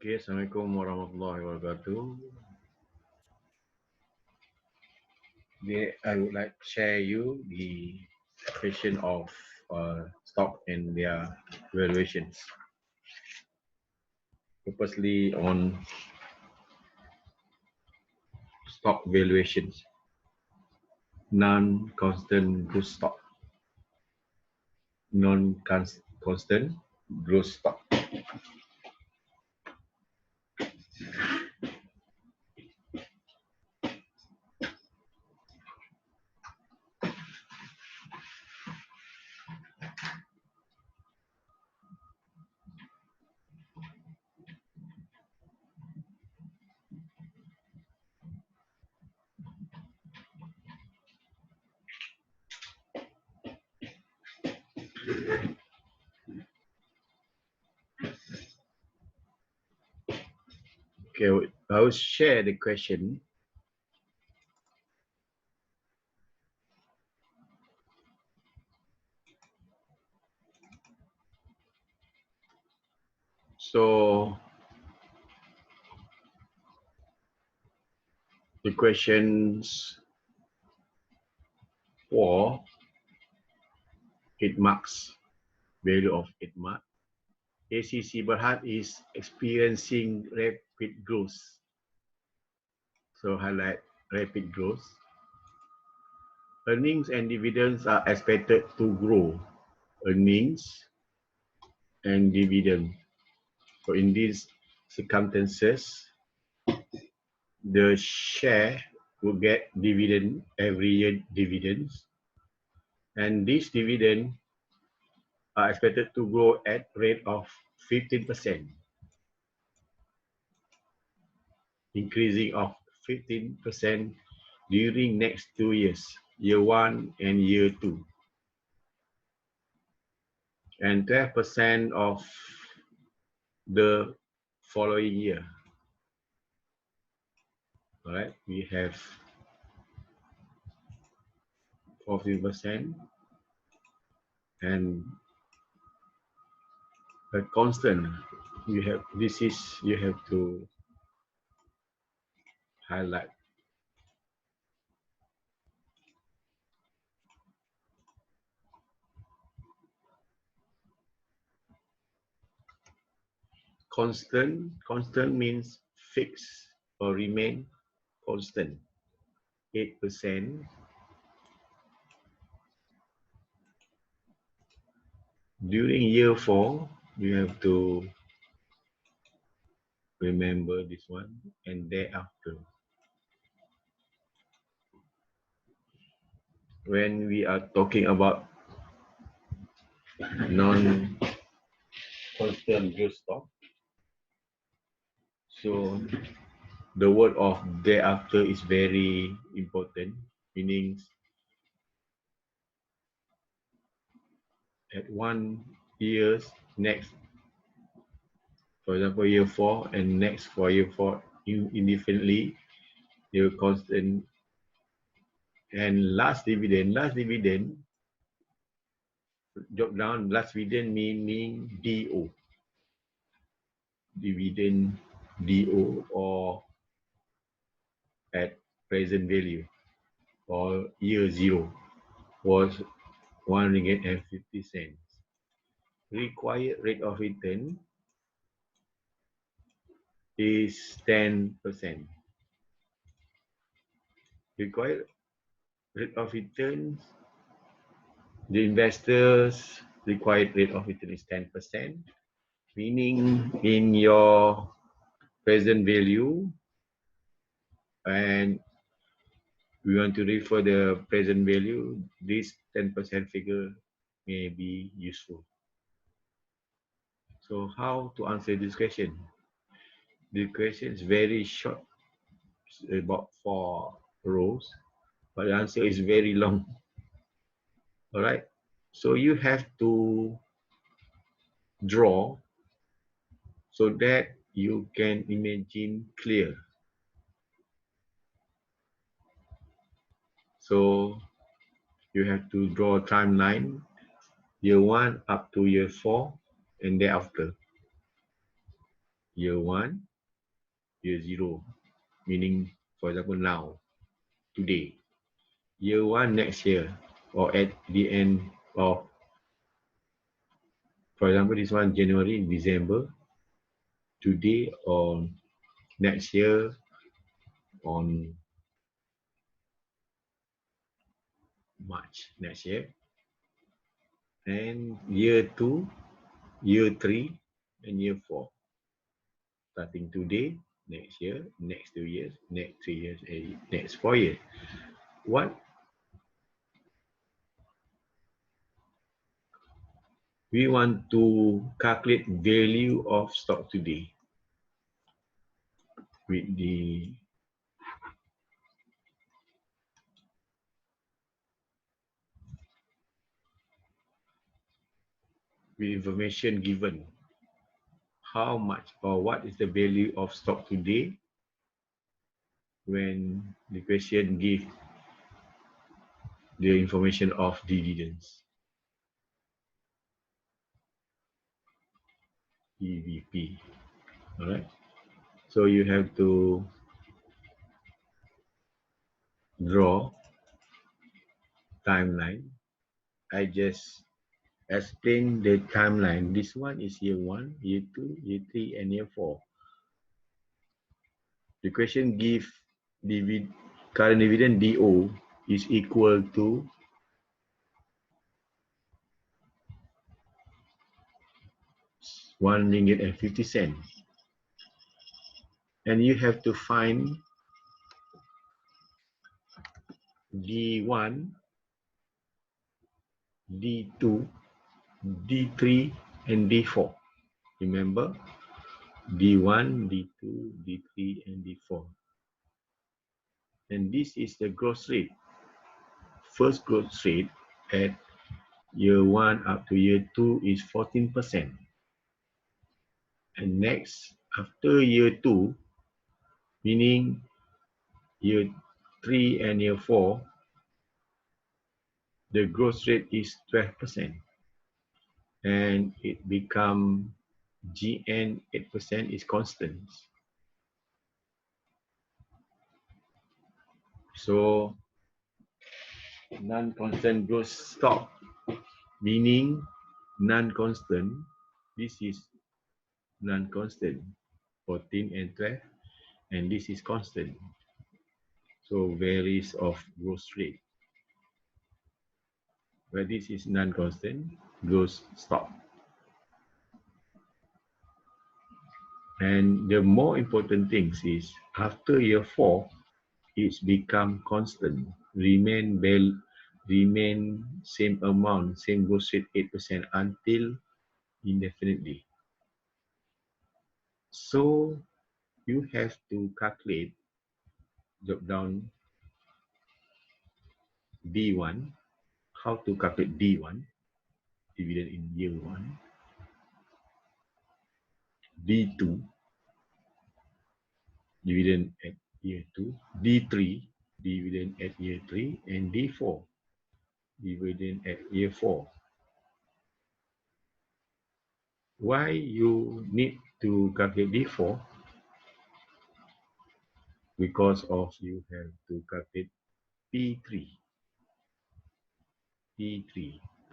Okay, Assalamualaikum warahmatullahi wabarakatuh. I would like to share you the question of stock and their valuations. Purposely on stock valuations, non-constant growth stock, non-constant growth stock. Okay, I will share the question. So the questions for 8 marks, value of 8 marks. ACC Berhad is experiencing rapid growth. So highlight rapid growth. Earnings and dividends are expected to grow. Earnings and dividend. So in these circumstances, the share will get dividend every year dividends. And this dividend are expected to grow at rate of 15%. Increasing of 15% during next 2 years, year 1 and year 2. And 12% of the following year. All right, we have 40% and a constant. You have you have to highlight. Constant means fixed or remain constant. 8%. During year 4, you have to remember this one, and thereafter. When we are talking about non-constant growth stock, so the word of thereafter is very important, meaning at 1 year's next, for example, year 4 and next for year 4 indefinitely, they will constant. And last dividend, drop down, last dividend meaning DO. Dividend DO or at present value or year 0 was RM1.50. Required rate of return is 10%. Required rate of return, the investors required rate of return is 10%, meaning in your present value, and we want to refer the present value, this 10% figure may be useful. So how to answer this question? The question is very short, about 4 rows, but the answer is very long. All right, so you have to draw so that you can imagine clear. So you have to draw a timeline, year 1 up to year 4 and thereafter. year 1, year 0, meaning, for example, now, today. Year 1 next year, or at the end of, for example, this one, January, December, today or next year on March next year, and year 2, year 3, and year 4. Starting today, next year, next 2 years, next 3 years, and next 4 years. What we want to calculate value of stock today with the information given. How much or what is the value of stock today when the question give the information of dividends, EVP. All right. So you have to draw timeline. I just explain the timeline. This one is year 1, year 2, year 3, and year 4. The question give current dividend DO is equal to RM1.50, and you have to find D1, D2, D3, and D4. Remember, D1, D2, D3, and D4. And this is the growth rate. First growth rate at year 1 up to year 2 is 14%. And next, after year 2, meaning year 3 and year 4, the growth rate is 12%. And it become GN 8% is constant. So non-constant growth stock, meaning non-constant, this is non-constant, 14 and 12, and this is constant. So varies of growth rate. Where this is non-constant, growth stock. And the more important things is after year 4, it's become constant, remain same amount, same growth rate 8% until indefinitely. So you have to calculate, drop down D1, how to calculate D1, dividend in year 1, D2, dividend at year 2, D3, dividend at year 3, and D4, dividend at year 4. Why you need to calculate D4? Because of you have to calculate P3,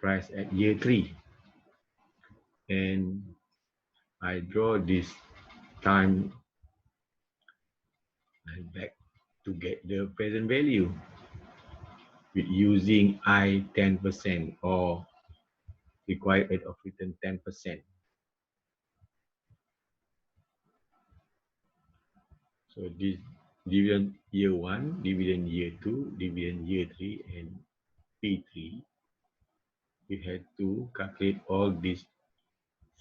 price at year 3. And I draw this time back to get the present value with using I 10% or required rate of return 10%. So this dividend year 1, dividend year 2, dividend year 3, and P3. We had to calculate all these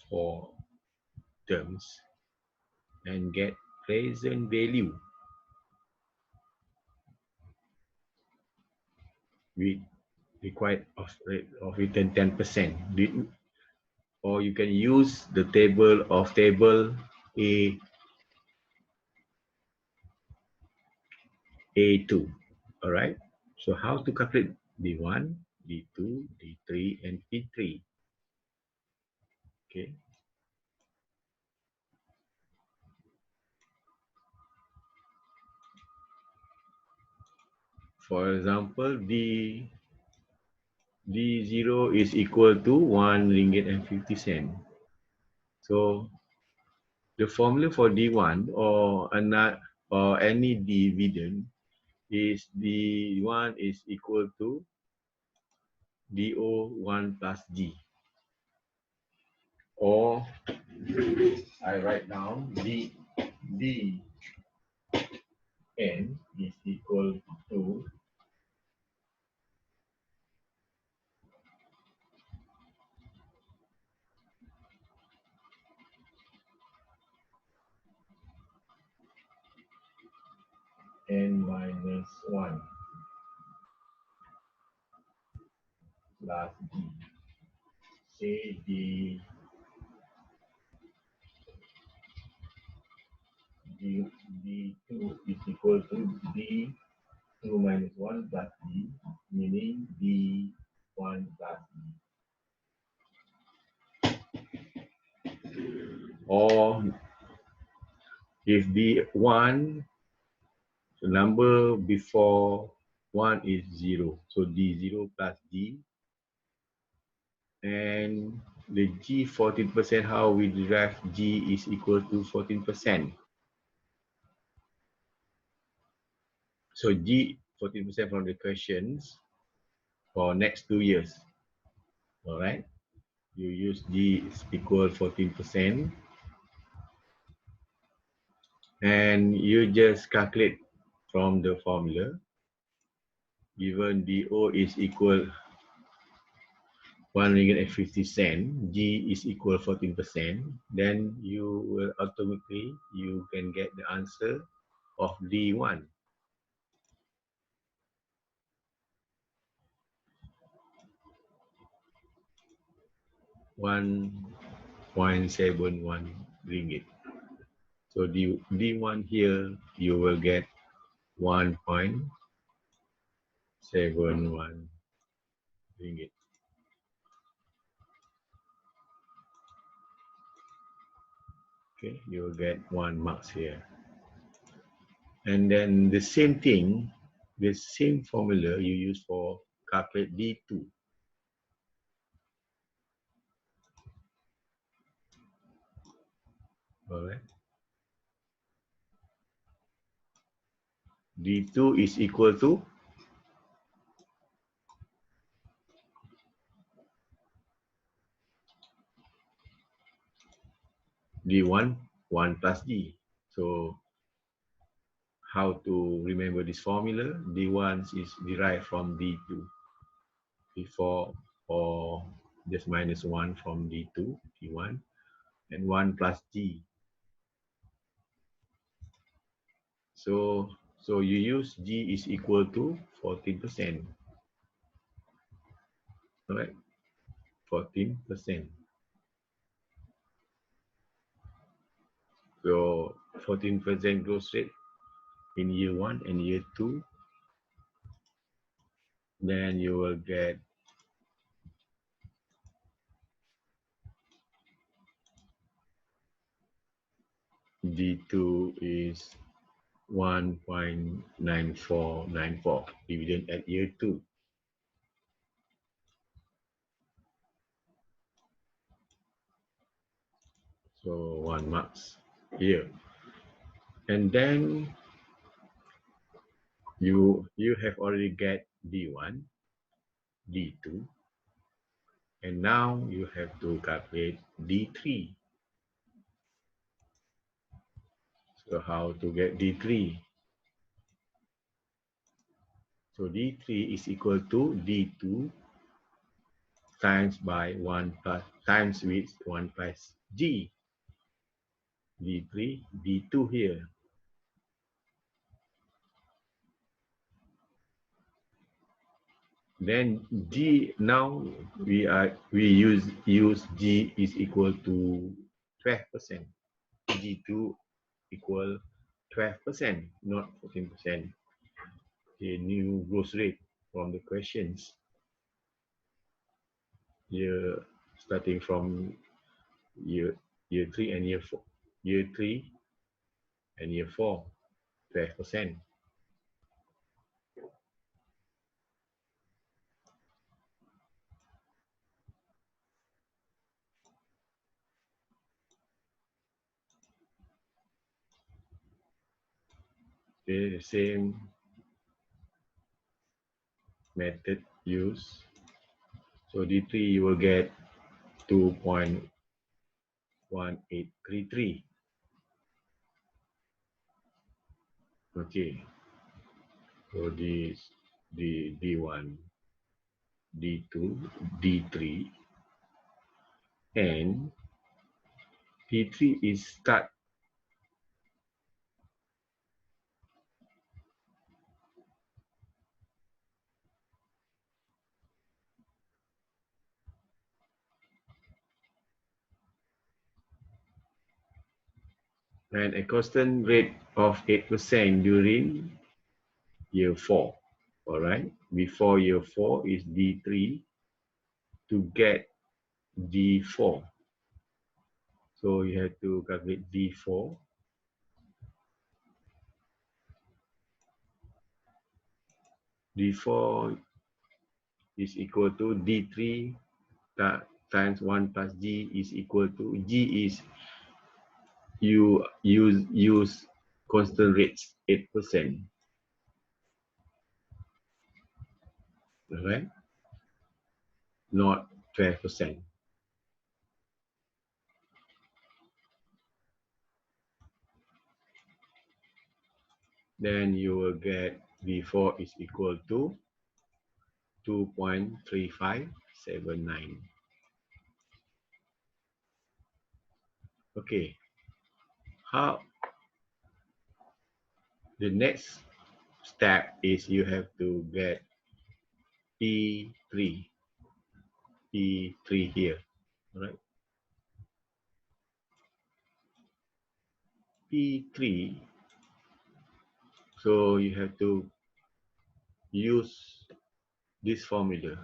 4 terms and get present value with required of rate of return 10%. Or you can use the table A2. All right. So how to calculate D1, D2, D3, and P3? Okay. For example, D0 is equal to 1 ringgit and 50 cent. So the formula for D1 or any dividend is D1 is equal to DO1 plus D. Or I write down DN is equal to N minus 1 plus D. Say D2 is equal to D2 minus 1 plus D, meaning D1 plus D. Or if D1, the number before 1 is 0, so D0 plus D. And the G 14%, how we derive G is equal to 14%. So G 14% from the questions for next 2 years. All right. You use G is equal 14%. And you just calculate from the formula. Given DO is equal 1 ringgit and 50 cent, G is equal 14%, then you will automatically, you can get the answer of D1. $1.71 ringgit. So D1 here, you will get 1.71 ringgit. Okay, you will get 1 marks here. And then the same thing, the same formula you use for calculate D2. All right. D2 is equal to D1, 1 plus D. So how to remember this formula? D1 is derived from D2 before, or just minus 1 from D2, D1, and 1 plus D. So you use G is equal to 14%. All right, 14%. So 14% growth rate in year 1 and year 2. Then you will get D2 is 1.9494 dividend at year 2. So 1 marks here. And then you have already get D1, D2, and now you have to calculate D3. So how to get D3? So D3 is equal to D2 times by 1 plus times with 1 plus G. D3, D2 here. Then G, now we use G is equal to 12%. G2 equal 12%, not 14%. The new growth rate from the questions. Year starting from year 3 and year 4. Year 3 and year 4, 12%. Okay, the same method used. So D3 you will get 2.1833. Okay, so this D1, D2, D3, and P3 is start and a constant rate of 8% during year 4. All right, before year 4 is D3 to get D4. So you have to calculate D4. D4 is equal to D3 times 1 plus G is equal to, G is you use constant rates 8%. All right, not 12%. Then you will get V4 is equal to 2.3579. Okay, how the next step is you have to get P3 here. All right, P3, so you have to use this formula.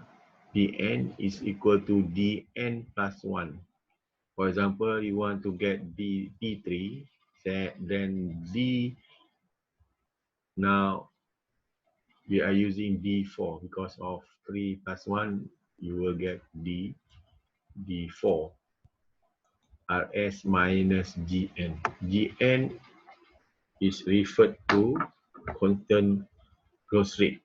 Dn is equal to dn plus 1. For example, you want to get P3, then D, now we are using D4 because of 3 plus 1, you will get D4. Rs minus Gn. Gn is referred to constant growth rate,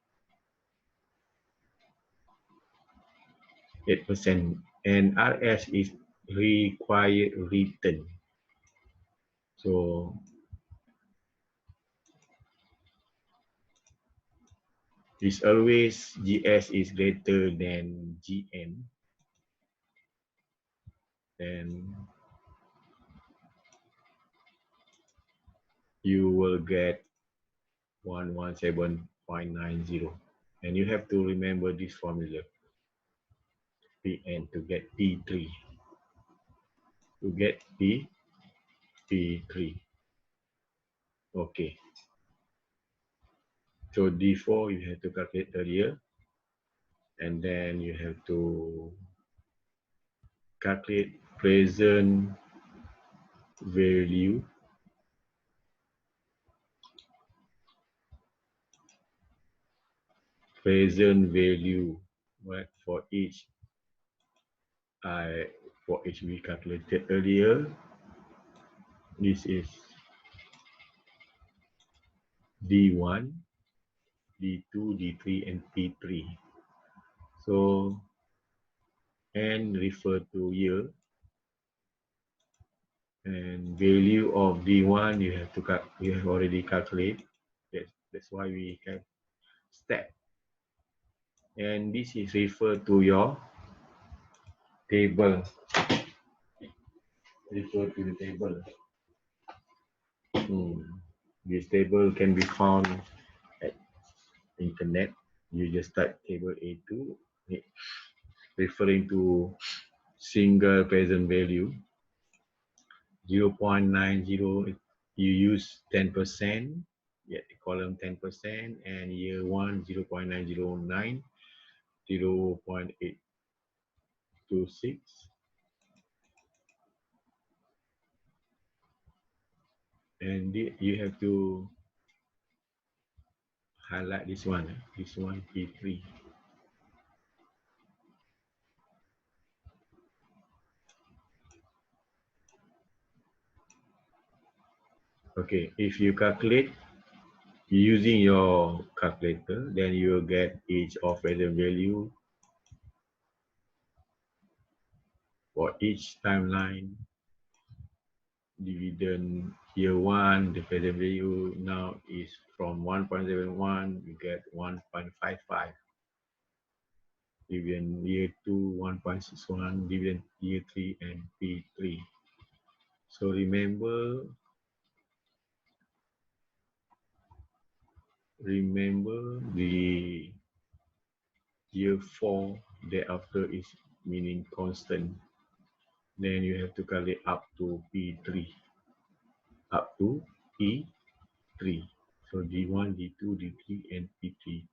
8%, and Rs is required return. So it's always Gs is greater than Gn, then you will get 117.90. And you have to remember this formula, Pn to get P3. To get P3. Okay. So D4 you have to calculate earlier. And then you have to calculate present value. Present value, right, for each we calculated earlier. This is D1, D2, D3, and P3. So N refer to year, and value of D1 you have already calculated. That's why we have step. And this is referred to your table. Refer to the table. This table can be found at internet. You just type table A2, referring to single present value. 0.90, you use 10%, yeah, column 10%, and year 1, 0.909, 0.826. And you have to highlight this one P3. Okay, if you calculate using your calculator, then you will get each of present value for each timeline. Dividend year one, the present value now is from 1.71, you get 1.55. Dividend year two, 1.61, dividend year three, and P3. So remember the year four thereafter is meaning constant. Then you have to calculate up to P3, up to P3. So D1, D2, D3, and P3.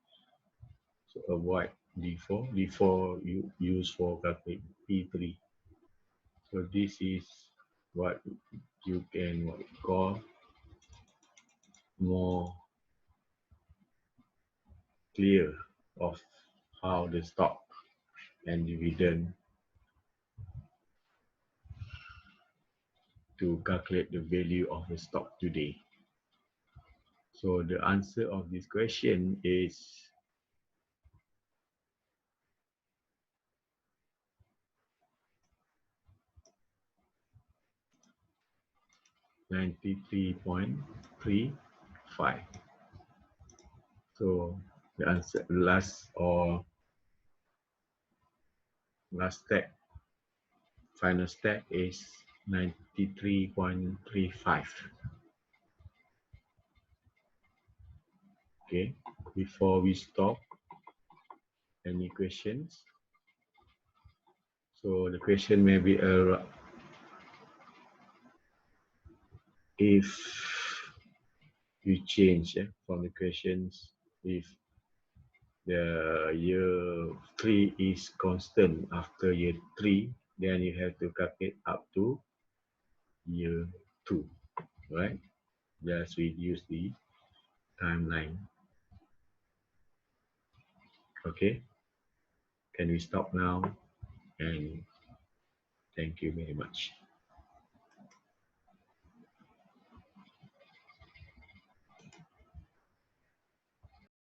So avoid D4. D4 you use for calculate P3. So this is what you can call more clear of how the stock and dividend to calculate the value of the stock today. So the answer of this question is 93.35. So the answer last step, final step is 93.35. Okay, before we stop, any questions? So the question may be if you change from the questions, if the year 3 is constant after year 3, then you have to calculate up to year 2, right? Just reduce the timeline. Okay, can we stop now? And thank you very much.